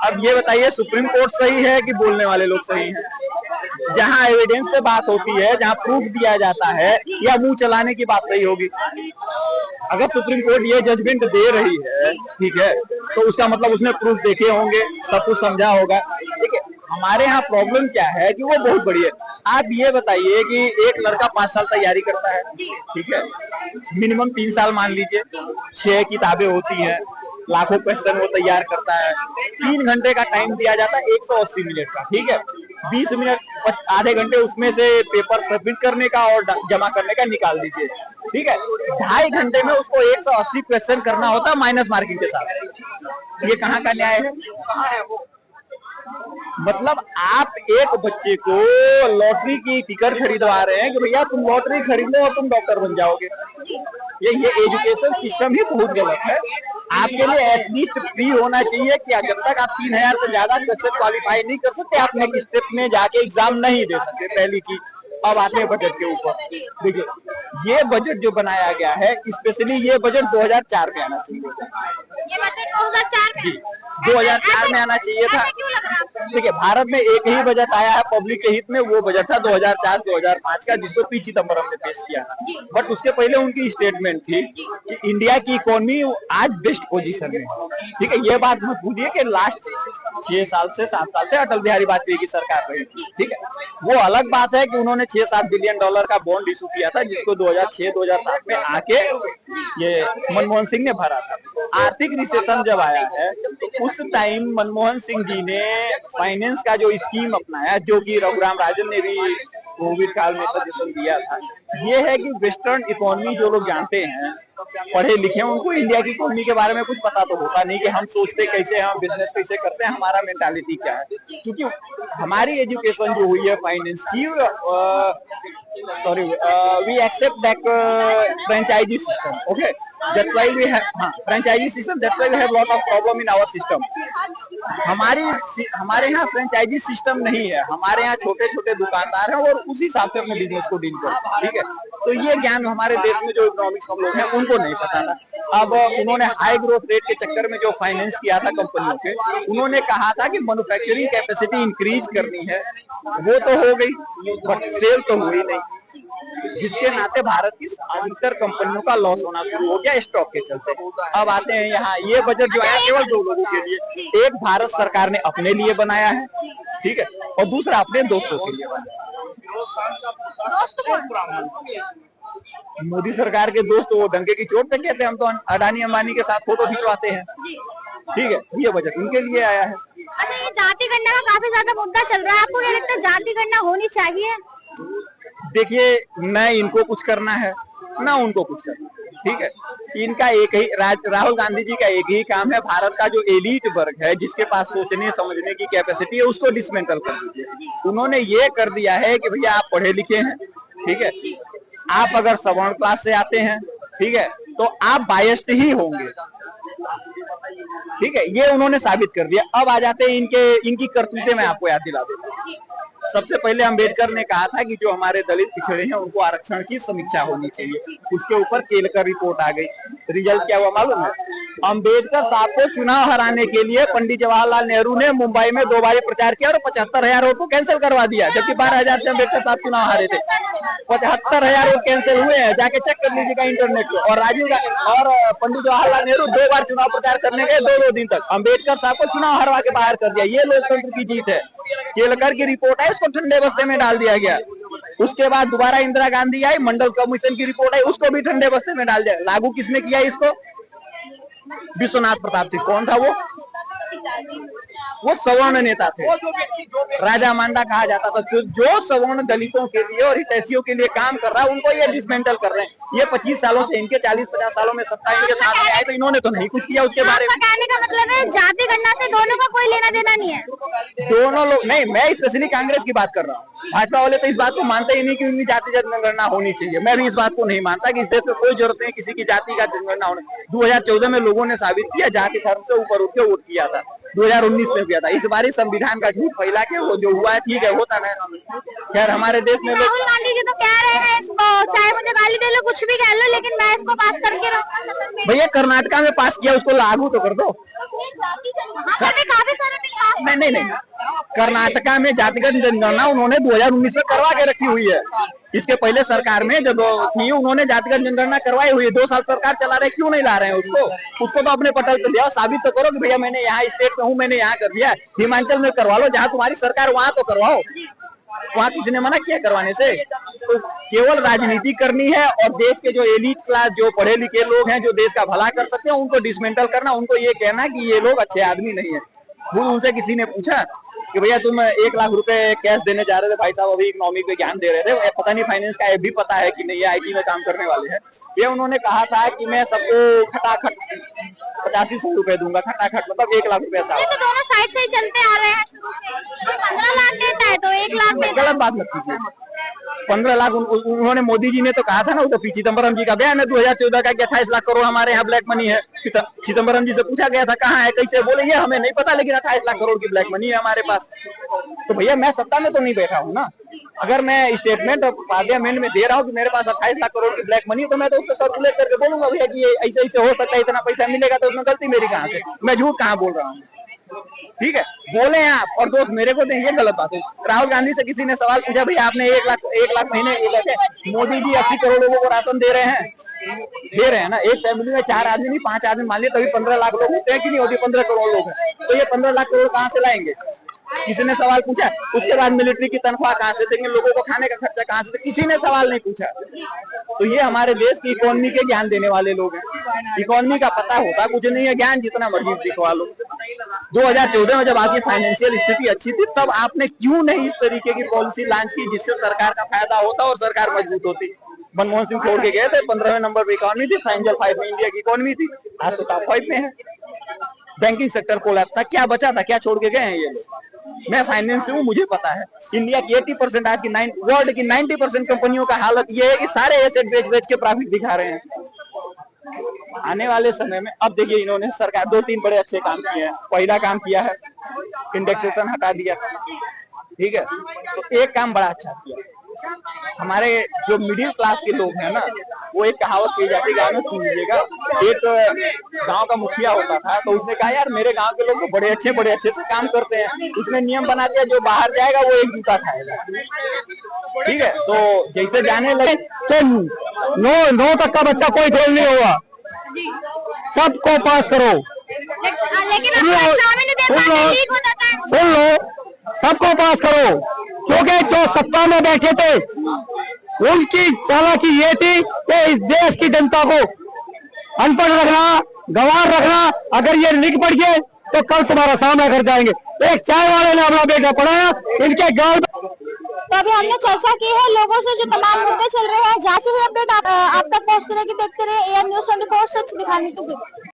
अब ये बताइए सुप्रीम कोर्ट सही है कि बोलने वाले लोग सही हैं? जहां एविडेंस पे बात होती है, जहां प्रूफ दिया जाता है, या मुंह चलाने की बात सही होगी? अगर सुप्रीम कोर्ट ये जजमेंट दे रही है, ठीक है, तो उसका मतलब उसने प्रूफ देखे होंगे, सब कुछ समझा होगा। ठीक है, हमारे यहाँ प्रॉब्लम क्या है कि वो बहुत बड़ी है। आप ये बताइए कि एक लड़का 5 साल तैयारी करता है, ठीक है, मिनिमम 3 साल मान लीजिए, 6 किताबें होती हैं, लाखों क्वेश्चन वो तैयार करता है, 3 घंटे का टाइम दिया जाता है 180 मिनट का, ठीक है, 20 मिनट आधे घंटे उसमें से पेपर सबमिट करने का और जमा करने का निकाल दीजिए, ठीक है, 2.5 घंटे में उसको 180 क्वेश्चन करना होता है माइनस मार्किंग के साथ। ये कहाँ का न्याय है? मतलब आप एक बच्चे को लॉटरी की टिकट खरीदवा रहे हैं कि भैया तुम लॉटरी खरीद लो और तुम डॉक्टर बन जाओगे। ये एजुकेशन सिस्टम ही बहुत गलत है। आपके लिए एटलीस्ट फ्री होना चाहिए कि जब तक आप 3000 से ज्यादा क्वेश्चन क्वालिफाई नहीं कर सकते, आप नेक्स्ट स्टेप में जाके एग्जाम नहीं दे सकते, पहली चीज। अब आते हैं बजट के ऊपर। देखिए, ये बजट जो बनाया गया है, स्पेशली ये बजट 2004 में आना चाहिए। ये बजट 2004 में? 2004 में आना चाहिए था। देखिए, भारत में एक ही बजट आया है पब्लिक के हित में, वो बजट था 2004-2005 का, जिसको पी चिदम्बरम हमने पेश किया था। बट उसके पहले उनकी स्टेटमेंट थी कि इंडिया की इकोनॉमी आज बेस्ट पोजीशन में है। ठीक है, ये बात मत भूलिए कि लास्ट 6 साल से 7 साल से अटल बिहारी वाजपेयी की सरकार रही। ठीक है, वो अलग बात है कि उन्होंने $6-7 बिलियन का बॉन्ड इशू किया था, जिसको 2006-2007 में आके ये मनमोहन सिंह ने भरा था। आर्थिक रिसेशन जब आया है तो उस टाइम मनमोहन सिंह जी ने फाइनेंस का जो स्कीम अपनाया, जो कि रघुराम राजन ने भी कोविड काल में सजेशन दिया था, ये है कि वेस्टर्न इकोनॉमी जो लोग जानते हैं, पढ़े लिखे हैं, उनको इंडिया की इकोनॉमी के बारे में कुछ पता तो होता नहीं कि हम सोचते कैसे हैं, हम बिजनेस कैसे करते हैं, हमारा मेंटालिटी क्या है। क्योंकि हमारी एजुकेशन जो हुई है फाइनेंस की, we accept that franchise system, okay, that's why we have franchisee system, that's why we have lot of problem in our system। हमारे यहाँ फ्रेंचाइजी सिस्टम नहीं है, हमारे यहाँ छोटे छोटे दुकानदार हैं और उसी हिसाब से अपने बिजनेस को डील करते हैं। ठीक है, तो ये ज्ञान हमारे देश में जो इकोनॉमिक्स हम लोग हैं उनको नहीं पता था। अब उन्होंने हाई ग्रोथ रेट के चक्कर में जो फाइनेंस किया था कंपनियों के, उन्होंने कहा था कि मैन्युफैक्चरिंग कैपेसिटी इंक्रीज करनी है, वो तो हो गई, बट सेल तो हुई नहीं, जिसके नाते भारत की अधिकतर कंपनियों का लॉस होना शुरू हो गया स्टॉक के चलते। अब आते हैं यहाँ, ये बजट जो है केवल 2 लोगों के लिए, एक भारत सरकार ने अपने लिए बनाया है, ठीक है, और दूसरा अपने दोस्तों के लिए बनाया। मोदी सरकार के दोस्त वो डंके की चोट पे कहते हैं, हम तो अडानी अंबानी के साथ फोटो खिंचवाते हैं। ठीक है, ये बजट उनके लिए आया है। अच्छा, ये जाति गणना का काफी ज्यादा मुद्दा चल रहा है, आपको क्या लगता है जाति गणना होनी चाहिए? देखिए, न इनको कुछ करना है ना उनको कुछ करना है, ठीक है, इनका एक ही राहुल गांधी जी का एक ही काम है, भारत का जो एलीट वर्ग है, जिसके पास सोचने समझने की कैपेसिटी है, उसको डिसमेंटल कर दीजिए। उन्होंने ये कर दिया है कि भैया आप पढ़े लिखे हैं, ठीक है, आप अगर सवर्ण क्लास से आते हैं, ठीक है, तो आप बायस्ड ही होंगे। ठीक है, ये उन्होंने साबित कर दिया। अब आ जाते हैं इनकी करतूतें, मैं आपको याद दिला देता हूँ। सबसे पहले अंबेडकर ने कहा था कि जो हमारे दलित पिछड़े हैं उनको आरक्षण की समीक्षा होनी चाहिए, उसके ऊपर केलकर रिपोर्ट आ गई। रिजल्ट क्या हुआ मालूम है? अंबेडकर साहब को चुनाव हराने के लिए पंडित जवाहरलाल नेहरू ने मुंबई में 2 बार प्रचार किया और 75,000 वोट को कैंसिल करवा दिया, जबकि 12,000 से अंबेडकर साहब चुनाव हारे थे। 75,000 वोट कैंसिल हुए हैं, जाके चेक कर लीजिएगा इंटरनेट पे। और पंडित जवाहरलाल नेहरू 2 बार चुनाव प्रचार करने गए, 2 दिन तक। अंबेडकर साहब को चुनाव हरवा के बाहर कर दिया। ये लोकतंत्र की जीत है। केलकर की रिपोर्ट है, उसको ठंडे बस्ते में डाल दिया गया। उसके बाद दोबारा इंदिरा गांधी आई, मंडल कमीशन की रिपोर्ट आई, उसको भी ठंडे बस्ते में डाल दिया। लागू किसने किया इसको? विश्वनाथ प्रताप सिंह। कौन था वो सवर्ण नेता थे, राजा मांडा कहा जाता था। जो सवर्ण दलितों के लिए और हितैषियों के लिए काम कर रहा है, उनको ये डिसमेंटल कर रहे हैं। ये 25 सालों से, इनके 40-50 सालों में सत्ता इनके साथ में आए, तो इन्होंने तो नहीं कुछ किया उसके बारे में। कहने का मतलब है जाति गणना से दोनों का कोई लेना देना नहीं है? दोनों लोग नहीं, मैं स्पेशली कांग्रेस की बात कर रहा हूँ। भाजपा वाले तो इस बात को मानते ही नहीं कि उनकी जाति जनगणना होनी चाहिए। मैं भी इस बात को नहीं मानता कि इस देश में कोई जरूरत नहीं किसी की जाति का जनगणना होने। 2014 में लोगों ने साबित किया, जाति धर्म से ऊपर उठ के वोट किया था। 2019 में किया था। इस बार संविधान का झूठ फैला के वो जो हुआ है, ठीक है, होता ना। खैर, हमारे देश में राहुल गांधी जी तो कह रहे हैं इसको, चाहे मुझे गाली दे लो, कुछ भी कह लो, लेकिन मैं इसको पास करके रहूंगा। भैया कर्नाटका में पास किया, उसको लागू तो कर दो। काफी नहीं, कर्नाटका में जातिगत जनगणना उन्होंने 2019 में करवा के रखी हुई है। इसके पहले सरकार में जब थी उन्होंने जातिगत जनगणना करवाई हुई है। 2 साल सरकार चला रहे, क्यों नहीं ला रहे हैं उसको तो अपने पटल पे लिया, साबित तो करो कि भैया मैंने यहाँ स्टेट में हूँ, मैंने यहाँ कर दिया। हिमाचल में करवा लो, जहाँ तुम्हारी सरकार वहां तो करवाओ, वहां किसी ने मना किया करवाने से। तो केवल राजनीति करनी है और देश के जो एलिट क्लास, जो पढ़े लिखे लोग हैं, जो देश का भला कर सकते हैं, उनको डिसमेंटल करना, उनको ये कहना कि ये लोग अच्छे आदमी नहीं है। उनसे किसी ने पूछा कि भैया तुम 1 लाख रुपए कैश देने जा रहे थे, भाई साहब अभी इकोनॉमिक पे ज्ञान दे रहे थे, पता नहीं फाइनेंस का भी पता है कि नहीं, ये IT में काम करने वाले हैं। ये उन्होंने कहा था कि मैं सबको खटाखट 8500 रुपए दूंगा, खटाखट मतलब 1 लाख रुपया साल। तो दोनों साइड से ही चलते आ रहे हैं शुरू से। 15 लाख देता है तो 1 लाख देता है। गलत बात मत कीजिए। 15 लाख उन्होंने, मोदी जी ने तो कहा था ना, वो तो चिदम्बरम जी का बयान है 2014 का कि 28 लाख करोड़ हमारे यहाँ ब्लैक मनी है। चिदम्बरम जी से पूछा गया था कहाँ है, कैसे, बोले ये हमें नहीं पता, लेकिन 28 लाख करोड़ की ब्लैक मनी है हमारे पास। तो भैया मैं सत्ता में तो नहीं बैठा हूँ ना, अगर मैं स्टेटमेंट पार्लियामेंट में दे रहा हूँ कि मेरे पास 28 लाख करोड़ की ब्लैक मनी है, तो मैं तो उसको सर्कुलेट करके बोलूंगा भैया कि ऐसे ऐसे हो सकता है, इतना पैसा मिलेगा, तो उसमें गलती मेरी कहाँ से, मैं झूठ कहाँ बोल रहा हूँ। ठीक है, बोले आप और दोस्त मेरे को दें, ये गलत बात है। राहुल गांधी से किसी ने सवाल पूछा, भैया आपने 1 लाख महीने, मोदी जी 80 करोड़ लोगों को राशन दे रहे हैं ना, एक फैमिली में 4 आदमी नहीं 5 आदमी मान लिया, तभी 15 लाख लोग होते हैं कि नहीं होते, 15 करोड़ लोग हैं, तो ये 15 लाख करोड़ कहाँ से लाएंगे, किसी ने सवाल पूछा। उसके बाद मिलिट्री की तनख्वाह कहाँ से देंगे, लोगों को खाने का खर्चा कहाँ से, किसी ने सवाल नहीं पूछा। तो ये हमारे देश की इकोनॉमी के ज्ञान देने वाले लोग हैं। इकोनॉमी का पता होता कुछ नहीं है, ज्ञान जितना मर्जी दिखवा लो। 2014 में जब आपकी फाइनेंशियल स्थिति अच्छी थी, तब आपने क्यों नहीं इस तरीके की पॉलिसी लॉन्च की जिससे सरकार का फायदा होता और सरकार मजबूत होती। मनमोहन सिंह छोड़ के गए थे, 15वें नंबर पे इकोनॉमी थी, फाइनल 5 में इंडिया की इकोनॉमी थी, आज तो टॉप 5 में है। बैंकिंग सेक्टर कोलैप्स था, क्या बचा था, क्या छोड़ के गए हैं ये लोग। मैं फाइनेंस से हूँ, मुझे पता है। इंडिया की 80% आज की वर्ल्ड की 90% कंपनियों का हालत ये है कि सारे एसेट बेच के प्रॉफिट दिखा रहे हैं। आने वाले समय में अब देखिए, इन्होंने सरकार 2-3 बड़े अच्छे काम किए हैं। पहला काम किया है इंडेक्सेशन हटा दिया, ठीक है, तो एक काम बड़ा अच्छा किया। हमारे जो मिडिल क्लास के लोग हैं ना, वो एक कहावत की जाती है, गाँव में सुन लीजिएगा। एक गांव का मुखिया होता था, तो उसने कहा यार मेरे गांव के लोग तो बड़े अच्छे से काम करते हैं। उसने नियम बना दिया, जो बाहर जाएगा वो 1 जूता खाएगा, ठीक है। तो जैसे जाने लगे तो 9 तक का बच्चा कोई फेल नहीं होगा, सबको पास करो। लेकिन सुन लो, सबको पास करो, क्योंकि जो सत्ता में बैठे थे उनकी चालाकी ये थी कि इस देश की जनता को अनपढ़ रखना, गंवार रखना। अगर ये लिख पढ़ गए तो कल तुम्हारा सामना कर जाएंगे। एक चाय वाले ने अपना बेटा पढ़ाया, इनके गांव। तो अभी हमने चर्चा की है लोगों से, जो तमाम मुद्दे चल रहे हैं, जहाँ से भी अपडेट आप तक पहुँचते रहे, देखते रहे AN News 24 सच दिखाने की जिद।